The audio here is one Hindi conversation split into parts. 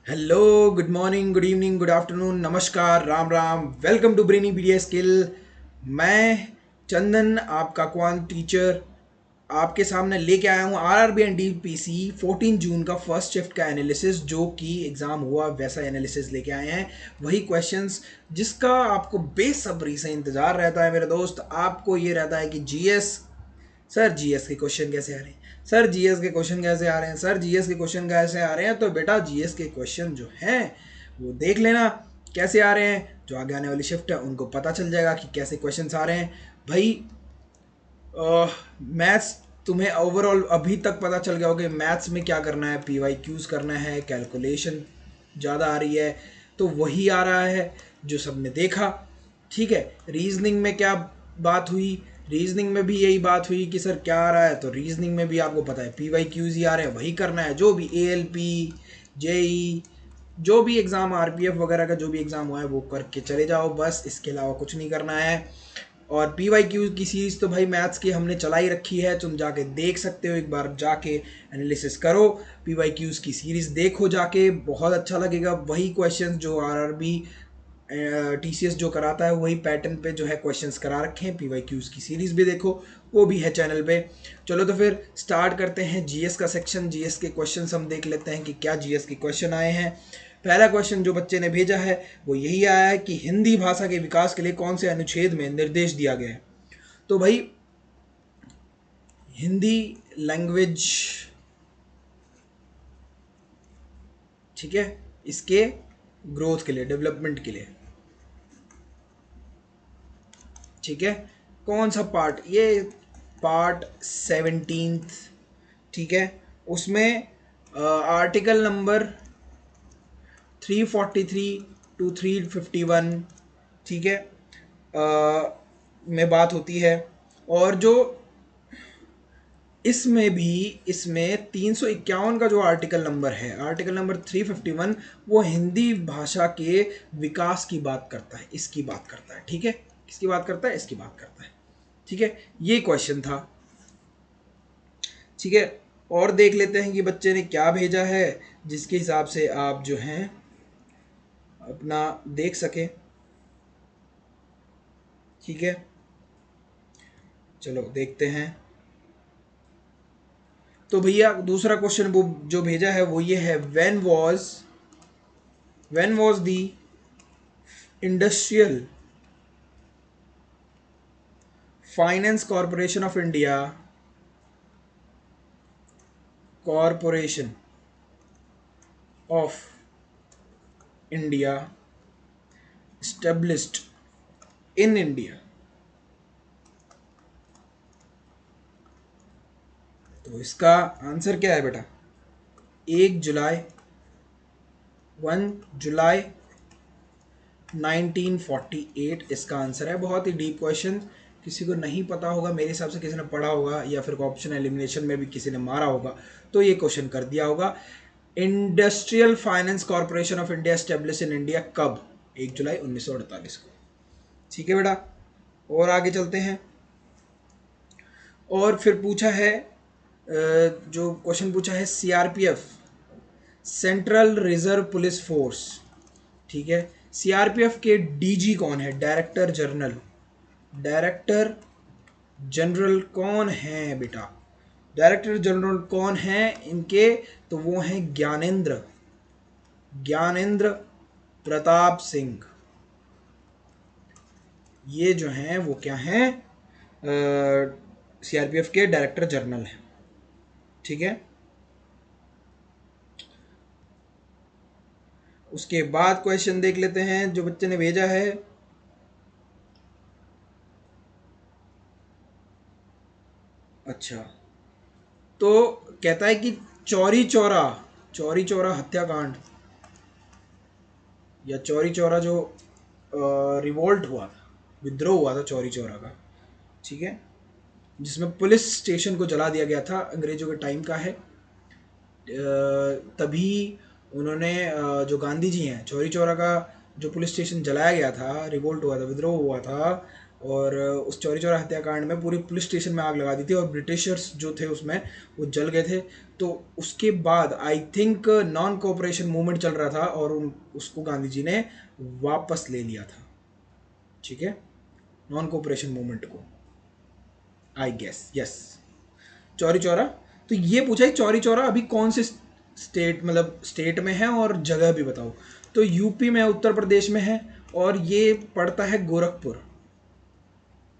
Hello, good morning, good evening, good afternoon, नमस्कार, Ram Ram. Welcome to Brainypedia skill. मैं चंदन, आपका क्वांट टीचर, आपके सामने लेके आया हूँ आरआरबी एंड डीपीसी 14 जून का फर्स्ट शिफ्ट का एनालिसिस। जो कि एग्ज़ाम हुआ वैसा एनालिसिस लेके आए हैं। वही क्वेश्चंस जिसका आपको बेसब्री से इंतज़ार रहता है मेरे दोस्त। आपको ये रहता है कि जीएस, सर जीएस के क्वेश्चन कैसे आ रहे हैं, सर जीएस के क्वेश्चन कैसे आ रहे हैं, सर जीएस के क्वेश्चन कैसे आ रहे हैं। तो बेटा जीएस के क्वेश्चन जो हैं वो देख लेना कैसे आ रहे हैं। जो आगे आने वाली शिफ्ट है उनको पता चल जाएगा कि कैसे क्वेश्चंस आ रहे हैं भाई। मैथ्स तुम्हें ओवरऑल अभी तक पता चल गया होगा कि मैथ्स में क्या करना है, पीवाई क्यूज करना है, कैलकुलेशन ज़्यादा आ रही है तो वही आ रहा है जो सबने देखा। ठीक है, रीजनिंग में क्या बात हुई, रीजनिंग में भी यही बात हुई कि सर क्या आ रहा है। तो रीजनिंग में भी आपको पता है पीवाई क्यूज ही आ रहे हैं, वही करना है। जो भी एएलपी, जेई, जो भी एग्ज़ाम आरपीएफ वगैरह का जो भी एग्ज़ाम हुआ है वो करके चले जाओ, बस इसके अलावा कुछ नहीं करना है। और पी वाई क्यू की सीरीज़ तो भाई मैथ्स की हमने चलाई रखी है, तुम जाके देख सकते हो, एक बार जाके एनालिसिस करो। पी वाई क्यूज़ की सीरीज़ देखो जाके, बहुत अच्छा लगेगा। वही क्वेश्चन जो आर आर बी टीसीएस जो कराता है वही पैटर्न पे जो है क्वेश्चंस करा रखे हैं। पी वाई क्यूज़ की सीरीज़ भी देखो, वो भी है चैनल पे। चलो तो फिर स्टार्ट करते हैं जीएस का सेक्शन। जीएस के क्वेश्चंस हम देख लेते हैं कि क्या जीएस के क्वेश्चन आए हैं। पहला क्वेश्चन जो बच्चे ने भेजा है वो यही आया है कि हिंदी भाषा के विकास के लिए कौन से अनुच्छेद में निर्देश दिया गया है। तो भाई हिंदी लैंग्वेज, ठीक है, इसके ग्रोथ के लिए, डेवलपमेंट के लिए, ठीक है। कौन सा पार्ट, ये पार्ट 17, ठीक है। उसमें आर्टिकल नंबर 343 टू 351, ठीक है, में बात होती है। और जो इसमें भी, इसमें 351 का जो आर्टिकल नंबर है, आर्टिकल नंबर 351, वो हिंदी भाषा के विकास की बात करता है, इसकी बात करता है। ठीक है, किसकी बात करता है, इसकी बात करता है। ठीक है, ये क्वेश्चन था। ठीक है, और देख लेते हैं कि बच्चे ने क्या भेजा है जिसके हिसाब से आप जो हैं अपना देख सके। ठीक है, चलो देखते हैं। तो भैया दूसरा क्वेश्चन वो जो भेजा है वो ये है, when was the industrial finance corporation of India established in India. तो इसका आंसर क्या है बेटा, 1 जुलाई, 1 जुलाई 1948 इसका आंसर है। बहुत ही डीप क्वेश्चन, किसी को नहीं पता होगा, मेरे हिसाब से किसी ने पढ़ा होगा या फिर ऑप्शन एलिमिनेशन में भी किसी ने मारा होगा तो ये क्वेश्चन कर दिया होगा। Industrial finance corporation of India establish in India कब, 1 जुलाई 1948 को। ठीक है बेटा, और आगे चलते हैं। और फिर पूछा है, जो क्वेश्चन पूछा है, CRPF, central reserve police force, ठीक है, सीआरपीएफ के डीजी कौन है, डायरेक्टर जनरल, डायरेक्टर जनरल कौन है बेटा, डायरेक्टर जनरल कौन है इनके। तो वो हैं ज्ञानेंद्र, ज्ञानेंद्र प्रताप सिंह। ये जो हैं वो क्या हैं, सीआरपीएफ के डायरेक्टर जनरल हैं। ठीक है, उसके बाद क्वेश्चन देख लेते हैं जो बच्चे ने भेजा है। अच्छा, तो कहता है कि चौरी चौरा, चौरी चौरा हत्याकांड या चौरी चौरा जो रिवोल्ट हुआ था, विद्रोह हुआ था चौरी चौरा का, ठीक है, जिसमें पुलिस स्टेशन को जला दिया गया था, अंग्रेजों के टाइम का है। तभी उन्होंने जो गांधी जी हैं, चौरी चौरा का जो पुलिस स्टेशन जलाया गया था, रिवोल्ट हुआ था, विद्रोह हुआ था, और उस चौरी चौरा हत्याकांड में पूरी पुलिस स्टेशन में आग लगा दी थी और ब्रिटिशर्स जो थे उसमें वो जल गए थे। तो उसके बाद I think non cooperation movement चल रहा था और उसको गांधी जी ने वापस ले लिया था। ठीक है, नॉन कोऑपरेशन मूवमेंट को, I guess, yes, Chauri Chaura. तो ये पूछा है चौरी चौरा अभी कौन से स्टेट, मतलब स्टेट में है और जगह भी बताओ। तो यूपी में, उत्तर प्रदेश में है और ये पड़ता है गोरखपुर।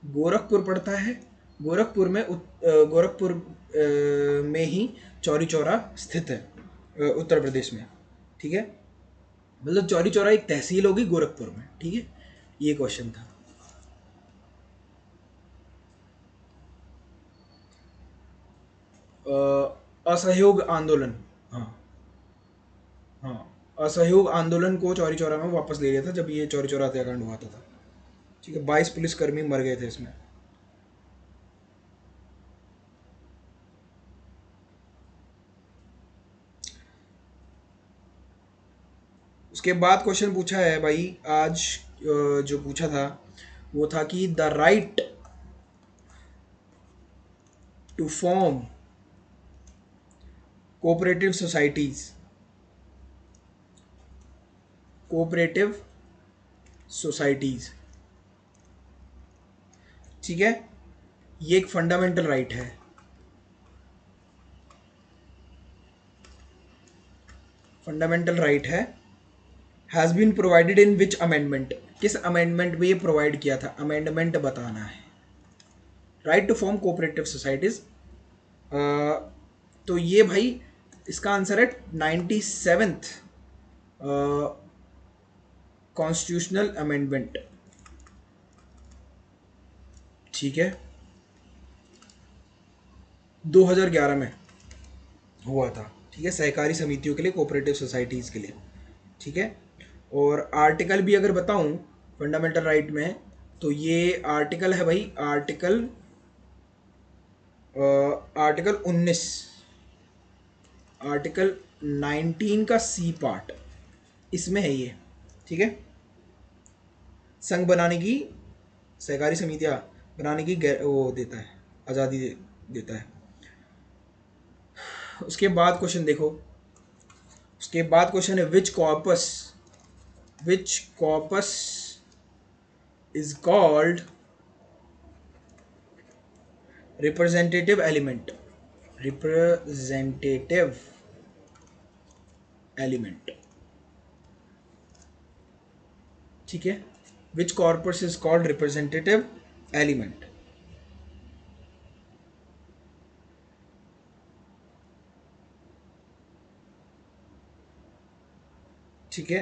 गोरखपुर पड़ता है, गोरखपुर में गोरखपुर में ही चौरी चौरा स्थित है, उत्तर प्रदेश में। ठीक है, मतलब चौरी चौरा एक तहसील होगी गोरखपुर में। ठीक है, ये क्वेश्चन था। असहयोग आंदोलन, हाँ हाँ, असहयोग आंदोलन को चौरी चौरा में वापस ले लिया था जब ये चौरी चौरा हत्याकांड हुआ था। ठीक है, 22 पुलिसकर्मी मर गए थे इसमें। उसके बाद क्वेश्चन पूछा है भाई आज, जो पूछा था वो था कि the right to form cooperative societies, cooperative societies, ठीक है, ये एक फंडामेंटल राइट है। फंडामेंटल राइट है। Has been provided in which amendment, किस अमेंडमेंट में ये प्रोवाइड किया था, अमेंडमेंट बताना है। Right to form cooperative societies, तो ये भाई इसका आंसर है 97th कॉन्स्टिट्यूशनल अमेंडमेंट। ठीक है, 2011 में हुआ था। ठीक है, सहकारी समितियों के लिए, कोऑपरेटिव सोसाइटीज़ के लिए। ठीक है, और आर्टिकल भी अगर बताऊं फंडामेंटल राइट में, तो ये आर्टिकल है भाई, आर्टिकल 19, आर्टिकल 19 का सी पार्ट इसमें है ये। ठीक है, संघ बनाने की, सहकारी समितियां बनाने की वो देता है, आज़ादी देता है। उसके बाद क्वेश्चन देखो, उसके बाद क्वेश्चन है which corpus is called representative element, representative element. ठीक है, which corpus is called representative element. ठीक है,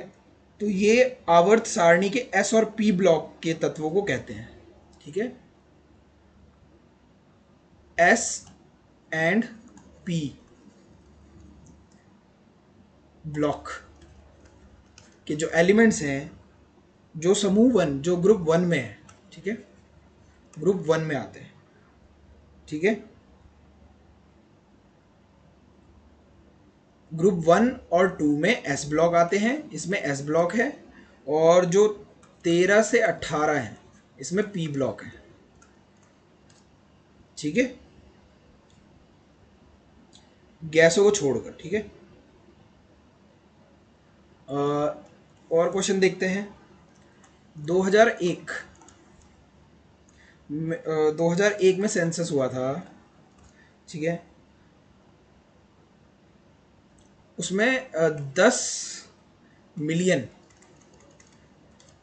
तो ये आवर्त सारणी के एस और पी ब्लॉक के तत्वों को कहते हैं। ठीक है, एस एंड पी ब्लॉक के जो एलिमेंट्स हैं, जो समूह वन, जो ग्रुप वन में है। ठीक है, ग्रुप वन में आते हैं। ठीक है, ग्रुप वन और टू में एस ब्लॉक आते हैं, इसमें एस ब्लॉक है, और जो 13 से 18 है इसमें पी ब्लॉक है। ठीक है, गैसों को छोड़कर। ठीक है, और क्वेश्चन देखते हैं। 2001 2001 में सेंसस हुआ था। ठीक है, उसमें मिलियन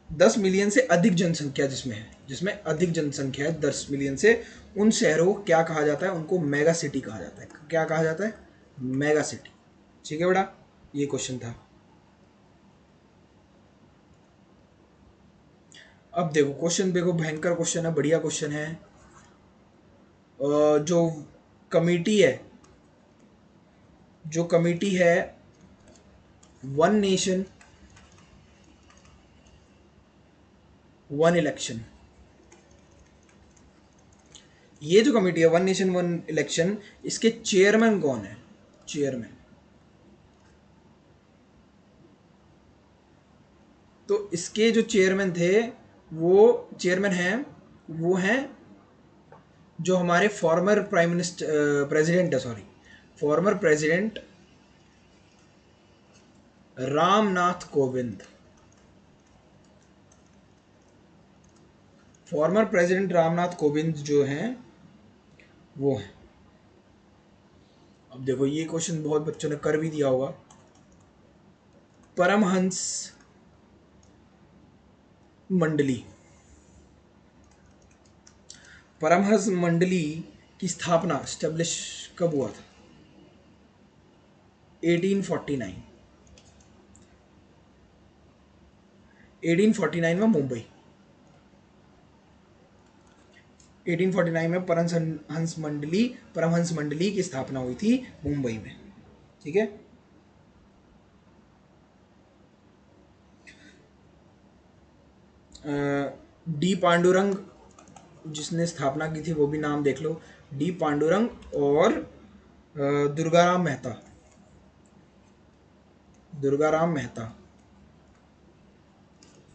10 मिलियन से अधिक जनसंख्या जिसमें है, जिसमें अधिक जनसंख्या है 10 मिलियन से, उन शहरों को क्या कहा जाता है, उनको मेगा सिटी कहा जाता है। क्या कहा जाता है, मेगा सिटी। ठीक है बेटा, ये क्वेश्चन था। अब देखो क्वेश्चन, देखो भयंकर क्वेश्चन है, बढ़िया क्वेश्चन है। जो कमिटी है, जो कमिटी है वन नेशन वन इलेक्शन, ये जो कमेटी है वन नेशन वन इलेक्शन, इसके चेयरमैन कौन है, चेयरमैन। तो इसके जो चेयरमैन थे, वो चेयरमैन हैं वो हैं जो हमारे फॉर्मर प्राइम मिनिस्टर प्रेसिडेंट है, sorry, former president Ramnath Kovind. Former president Ramnath Kovind जो हैं वो हैं। अब देखो ये क्वेश्चन बहुत बच्चों ने कर भी दिया होगा। परमहंस मंडली, परमहंस मंडली की स्थापना स्टेब्लिश कब हुआ था? 1849। 1849 में मुंबई। 1849 में परमहंस मंडली की स्थापना हुई थी मुंबई में। ठीक है। डी पांडुरंग जिसने स्थापना की थी वो भी नाम देख लो, डी पांडुरंग और दुर्गाराम मेहता। दुर्गाराम मेहता,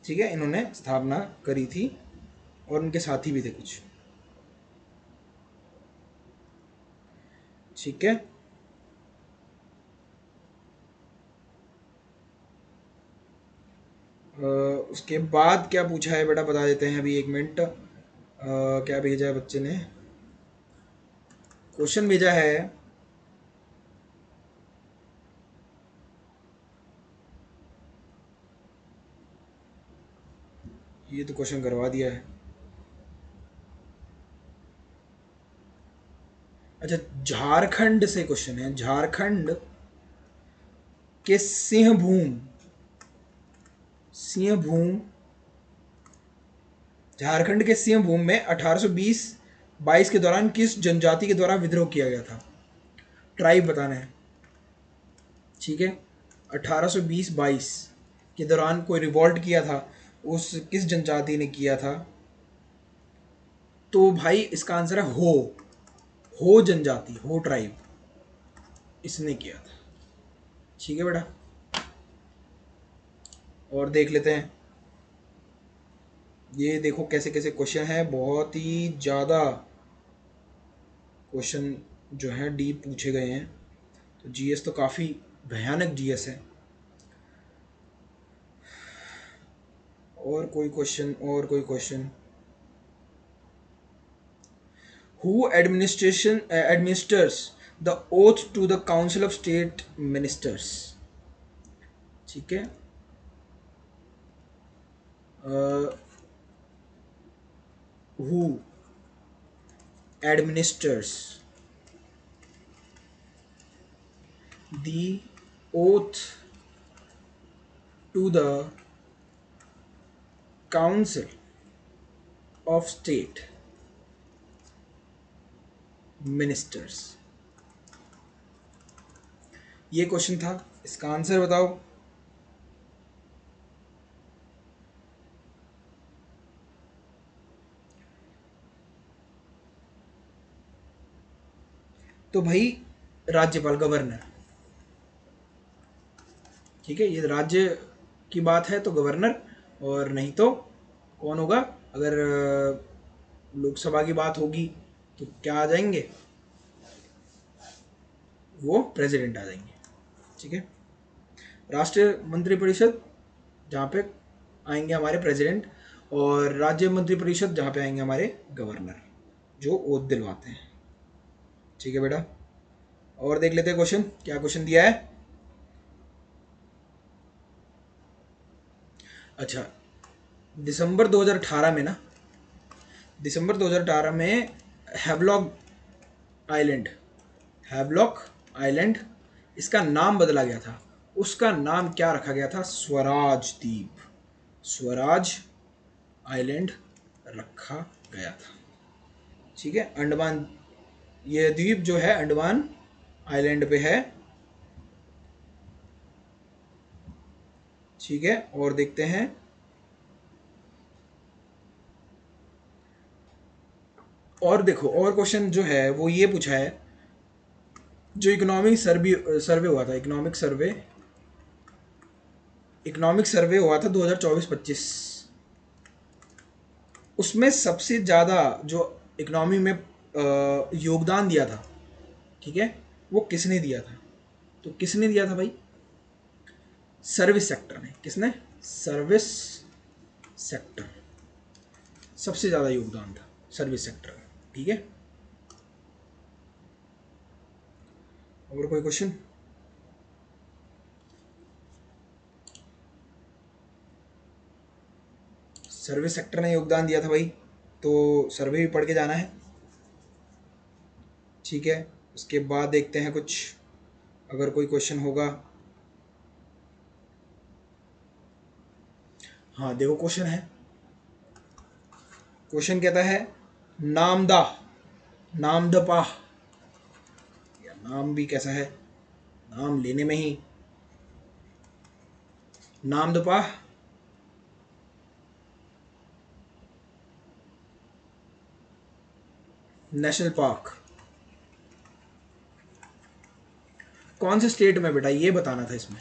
ठीक है, इन्होंने स्थापना करी थी और उनके साथी भी थे कुछ। ठीक है। उसके बाद क्या पूछा है बेटा बता देते हैं अभी, 1 मिनट। क्या भेजा है बच्चे ने? क्वेश्चन भेजा है, ये तो क्वेश्चन करवा दिया है। अच्छा, झारखंड से क्वेश्चन है। झारखंड के सिंहभूम, सिंहभूम, झारखंड के सिंहभूम में 1820-22 के दौरान किस जनजाति के द्वारा विद्रोह किया गया था? ट्राइब बताना है। ठीक है। 1820-22 के दौरान कोई रिवॉल्ट किया था, उस किस जनजाति ने किया था? तो भाई इसका आंसर है हो जनजाति, हो ट्राइब, इसने किया था। ठीक है बेटा, और देख लेते हैं। ये देखो कैसे कैसे क्वेश्चन है, बहुत ही ज़्यादा क्वेश्चन जो है डीप पूछे गए हैं। तो जीएस तो काफ़ी भयानक जीएस है। और कोई क्वेश्चन, और कोई question. Who administers the oath to the council of state ministers? ठीक है। Who administers the oath to the council of state ministers? ये क्वेश्चन था, इसका आंसर बताओ। तो भाई राज्यपाल, गवर्नर। ठीक है, ये राज्य की बात है तो गवर्नर, और नहीं तो कौन होगा? अगर लोकसभा की बात होगी तो क्या आ जाएंगे? वो प्रेसिडेंट आ जाएंगे। ठीक है। राष्ट्रीय मंत्रिपरिषद जहाँ पे आएंगे हमारे प्रेसिडेंट, और राज्य मंत्रिपरिषद जहाँ पे आएंगे हमारे गवर्नर, जो ओथ दिलवाते हैं। ठीक है बेटा, और देख लेते हैं क्वेश्चन, क्या क्वेश्चन दिया है। अच्छा, दिसंबर 2018 में ना, दिसंबर 2018 में हैवलॉक आइलैंड, हैवलॉक आइलैंड, इसका नाम बदला गया था। उसका नाम क्या रखा गया था? स्वराज द्वीप, स्वराज आइलैंड रखा गया था। ठीक है। अंडमान, ये द्वीप जो है अंडमान आइलैंड पे है। ठीक है, और देखते हैं। और देखो, और क्वेश्चन जो है वो ये पूछा है, जो इकोनॉमिक सर्वे हुआ था, इकोनॉमिक सर्वे हुआ था 2024-25, उसमें सबसे ज़्यादा जो इकोनॉमी में योगदान दिया था, ठीक है, वो किसने दिया था? तो किसने दिया था भाई? सर्विस सेक्टर ने। किसने? सर्विस सेक्टर, सबसे ज़्यादा योगदान था सर्विस सेक्टर का, ठीक है। और कोई क्वेश्चन? सर्विस सेक्टर ने योगदान दिया था भाई, तो सर्वे भी पढ़ के जाना है, ठीक है। उसके बाद देखते हैं कुछ अगर कोई क्वेश्चन होगा। हाँ देखो क्वेश्चन है, क्वेश्चन कहता है नामदा, नामदपा, या नाम भी कैसा है, नाम लेने में ही नामदपा नेशनल पार्क कौन से स्टेट में बेटा, ये बताना था इसमें।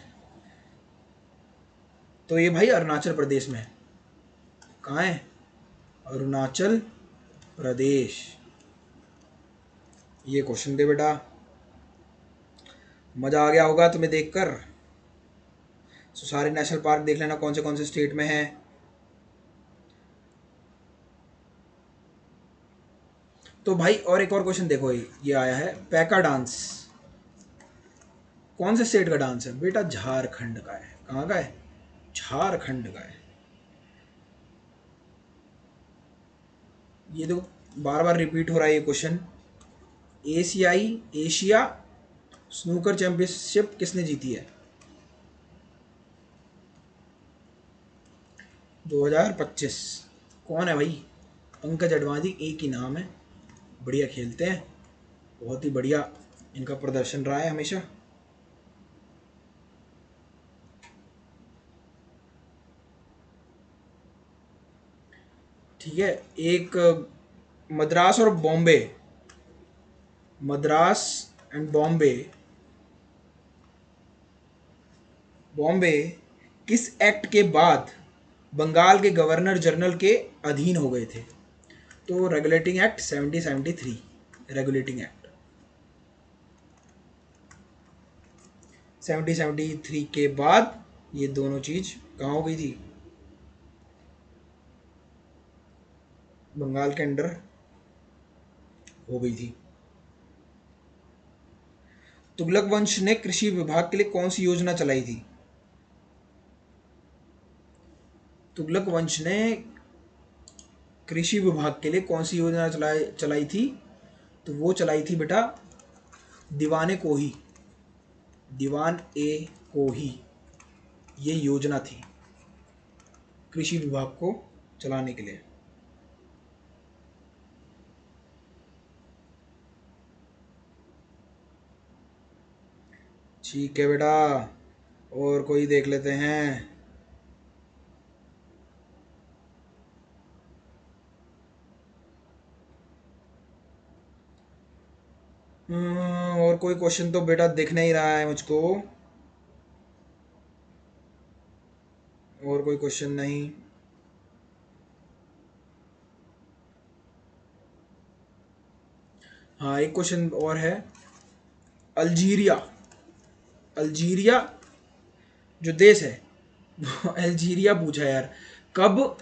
तो ये भाई अरुणाचल प्रदेश में है। कहाँ है? अरुणाचल प्रदेश। ये क्वेश्चन दे बेटा, मजा आ गया होगा तुम्हें देखकर। सो सारे नेशनल पार्क देख लेना कौन से स्टेट में है। तो भाई और एक और क्वेश्चन देखो, ये आया है पैका डांस कौन से स्टेट का डांस है? बेटा झारखंड का है। कहाँ का है? झारखंड का है। ये देखो बार बार रिपीट हो रहा है ये क्वेश्चन। एशिया स्नूकर चैंपियनशिप किसने जीती है? 2025। कौन है भाई? पंकज अडवाणी, एक ही नाम है। बढ़िया खेलते हैं, बहुत ही बढ़िया इनका प्रदर्शन रहा है हमेशा। ठीक है। एक मद्रास और बॉम्बे, मद्रास एंड बॉम्बे, बॉम्बे किस एक्ट के बाद बंगाल के गवर्नर जनरल के अधीन हो गए थे? तो रेगुलेटिंग एक्ट 1773, रेगुलेटिंग एक्ट 1773 के बाद ये दोनों चीज कहाँ हो गई थी? बंगाल के अंडर हो गई थी। तुगलक वंश ने कृषि विभाग के लिए कौन सी योजना चलाई थी? तुगलक वंश ने कृषि विभाग के लिए कौन सी योजना चलाई थी? तो वो चलाई थी बेटा दीवाने कोही, दीवान ए कोही, ये योजना थी कृषि विभाग को चलाने के लिए। ठीक है बेटा, और कोई देख लेते हैं। और कोई क्वेश्चन तो बेटा दिख नहीं रहा है मुझको, और कोई क्वेश्चन नहीं। हाँ एक क्वेश्चन और है, अल्जीरिया, अल्जीरिया जो देश है वो अल्जीरिया पूछा यार, कब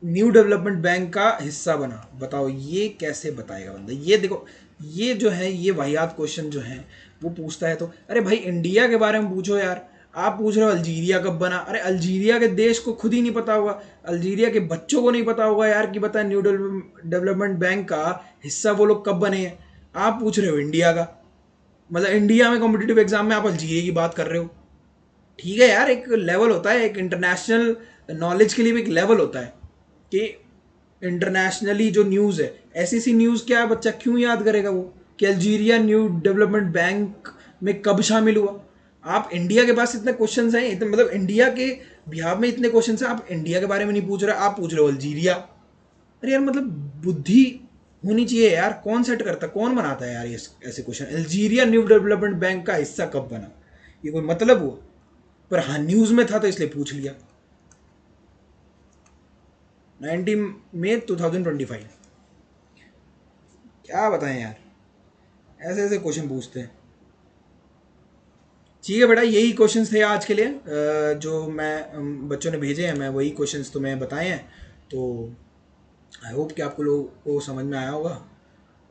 न्यू डेवलपमेंट बैंक का हिस्सा बना? बताओ ये कैसे बताएगा बंदा? ये देखो ये जो है ये वाहियात क्वेश्चन जो है वो पूछता है। तो अरे भाई इंडिया के बारे में पूछो यार, आप पूछ रहे हो अल्जीरिया कब बना? अरे अल्जीरिया के देश को खुद ही नहीं पता होगा, अल्जीरिया के बच्चों को नहीं पता होगा यार कि बता न्यू डेवलपमेंट बैंक का हिस्सा वो लोग कब बने हैं। आप पूछ रहे हो इंडिया का, मतलब इंडिया में कॉम्पिटिटिव एग्जाम में आप अल्जीरिया की बात कर रहे हो। ठीक है यार, एक लेवल होता है, एक इंटरनेशनल नॉलेज के लिए भी एक लेवल होता है कि इंटरनेशनली जो न्यूज़ है, ऐसी सी न्यूज़ क्या है बच्चा क्यों याद करेगा वो कि अल्जीरिया न्यू डेवलपमेंट बैंक में कब शामिल हुआ। आप इंडिया के पास इतने क्वेश्चन हैं, इतने मतलब इंडिया के बिहार में इतने क्वेश्चन हैं, आप इंडिया के बारे में नहीं पूछ रहे, आप पूछ रहे हो अल्जीरिया। अरे यार मतलब बुद्धि होनी चाहिए यार, कौन सेट करता, कौन बनाता है यार ये ऐसे question? Algeria new development bank का हिस्सा कब बना, ये कोई मतलब हुआ? पर हाँ न्यूज़ में था तो इसलिए पूछ लिया। 19 मई 2025। क्या बताएं यार, ऐसे ऐसे क्वेश्चन पूछते हैं। ठीक है बेटा, यही क्वेश्चंस थे आज के लिए, जो मैं बच्चों ने भेजे हैं, मैं वही क्वेश्चंस तुम्हें बताए हैं। तो आई होप कि आपको लोगों को समझ में आया होगा।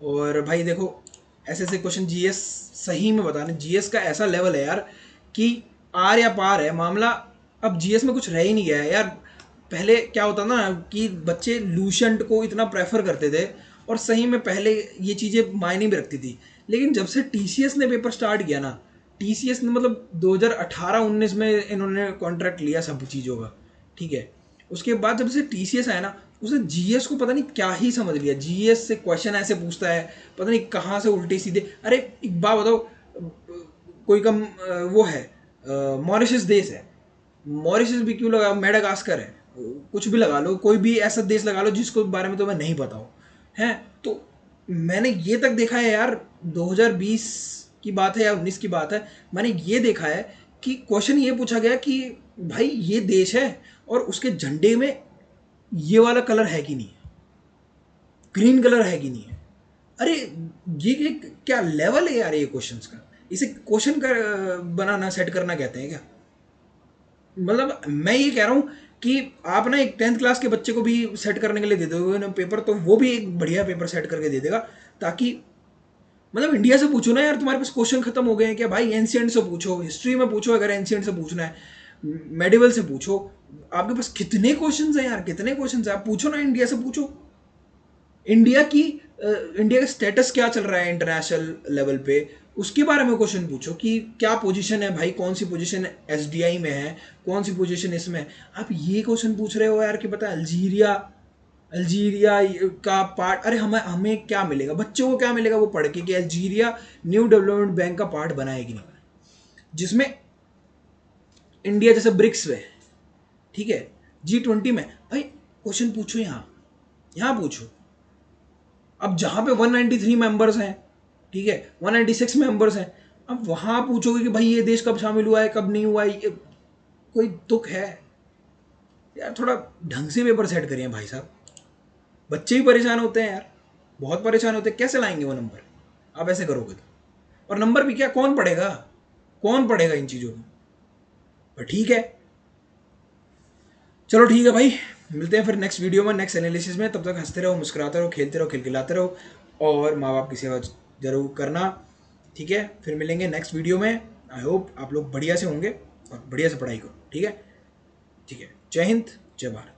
और भाई देखो, ऐसे ऐसे क्वेश्चन जीएस, सही में बताने, जीएस का ऐसा लेवल है यार कि आर या पार है मामला। अब जीएस में कुछ रह ही नहीं गया है यार। पहले क्या होता ना कि बच्चे लूसेंट को इतना प्रेफर करते थे, और सही में पहले ये चीज़ें मायने भी रखती थी। लेकिन जब से टीसीएस ने पेपर स्टार्ट किया ना, टीसीएस ने मतलब 2018-19 में इन्होंने कॉन्ट्रैक्ट लिया सब चीज़ों का, ठीक है। उसके बाद जब से टीसीएस आया ना, उसने जीएस को पता नहीं क्या ही समझ लिया। जीएस से क्वेश्चन ऐसे पूछता है, पता नहीं कहाँ से उल्टे सीधे। अरे एक बात बताओ, कोई कम वो है, मॉरिशस देश है, मॉरिशस भी क्यों लगा, मेडागास्कर है, कुछ भी लगा लो, कोई भी ऐसा देश लगा लो जिसको बारे में तुम्हें नहीं पता हो, हैं। तो मैंने ये तक देखा है यार, 2020 की बात है या 19 की बात है, मैंने ये देखा है कि क्वेश्चन ये पूछा गया कि भाई ये देश है और उसके झंडे में ये वाला कलर है कि नहीं, ग्रीन कलर है कि नहीं है। अरे ये क्या लेवल है यार ये क्वेश्चंस का। इसे क्वेश्चन का बनाना, सेट करना कहते हैं क्या? मतलब मैं ये कह रहा हूँ कि आप ना एक 10th क्लास के बच्चे को भी सेट करने के लिए दे दोगे ना पेपर, तो वो भी एक बढ़िया पेपर सेट करके दे देगा। ताकि मतलब इंडिया से पूछो ना यार, तुम्हारे पास क्वेश्चन खत्म हो गए हैं क्या भाई? एंशिएंट से पूछो, हिस्ट्री में पूछो, अगर एंशिएंट से पूछना है, मेडिवल से पूछो। आपके पास कितने क्वेश्चन हैं यार, कितने क्वेश्चन हैं, आप पूछो ना, इंडिया से पूछो। इंडिया की इंडिया का स्टेटस क्या चल रहा है इंटरनेशनल लेवल पे, उसके बारे में क्वेश्चन पूछो कि क्या पोजीशन है भाई, कौन सी पोजीशन एसडीआई में है, कौन सी पोजीशन इसमें है। आप ये क्वेश्चन पूछ रहे हो यार कि पता है अल्जीरिया, अल्जीरिया का पार्ट, अरे हमें हमें क्या मिलेगा, बच्चों को क्या मिलेगा वो पढ़ के कि अल्जीरिया न्यू डेवलपमेंट बैंक का पार्ट बना है कि नहीं, जिसमें इंडिया जैसे ब्रिक्स में, ठीक है, G20 में। भाई क्वेश्चन पूछो, यहाँ यहाँ पूछो। अब जहां पे 193 मेंबर्स हैं, ठीक है, 196 मेंबर्स हैं, अब वहां पूछोगे कि भाई ये देश कब शामिल हुआ है, कब नहीं हुआ है, कोई दुख है यार? थोड़ा ढंग से पेपर सेट करिए भाई साहब। बच्चे भी परेशान होते हैं यार, बहुत परेशान होते हैं, कैसे लाएंगे वो नंबर आप ऐसे करोगे तो? और नंबर भी क्या, कौन पढ़ेगा, कौन पढ़ेगा इन चीज़ों को? पर ठीक है, चलो ठीक है भाई, मिलते हैं फिर नेक्स्ट वीडियो में, नेक्स्ट एनालिसिस में। तब तक हंसते रहो, मुस्कुराते रहो, खेलते रहो, खिलखिलाते रहो, और माँ बाप की सेवा जरूर करना, ठीक है। फिर मिलेंगे नेक्स्ट वीडियो में। आई होप आप लोग बढ़िया से होंगे और बढ़िया से पढ़ाई करो, ठीक है। ठीक है, जय हिंद, जय भारत।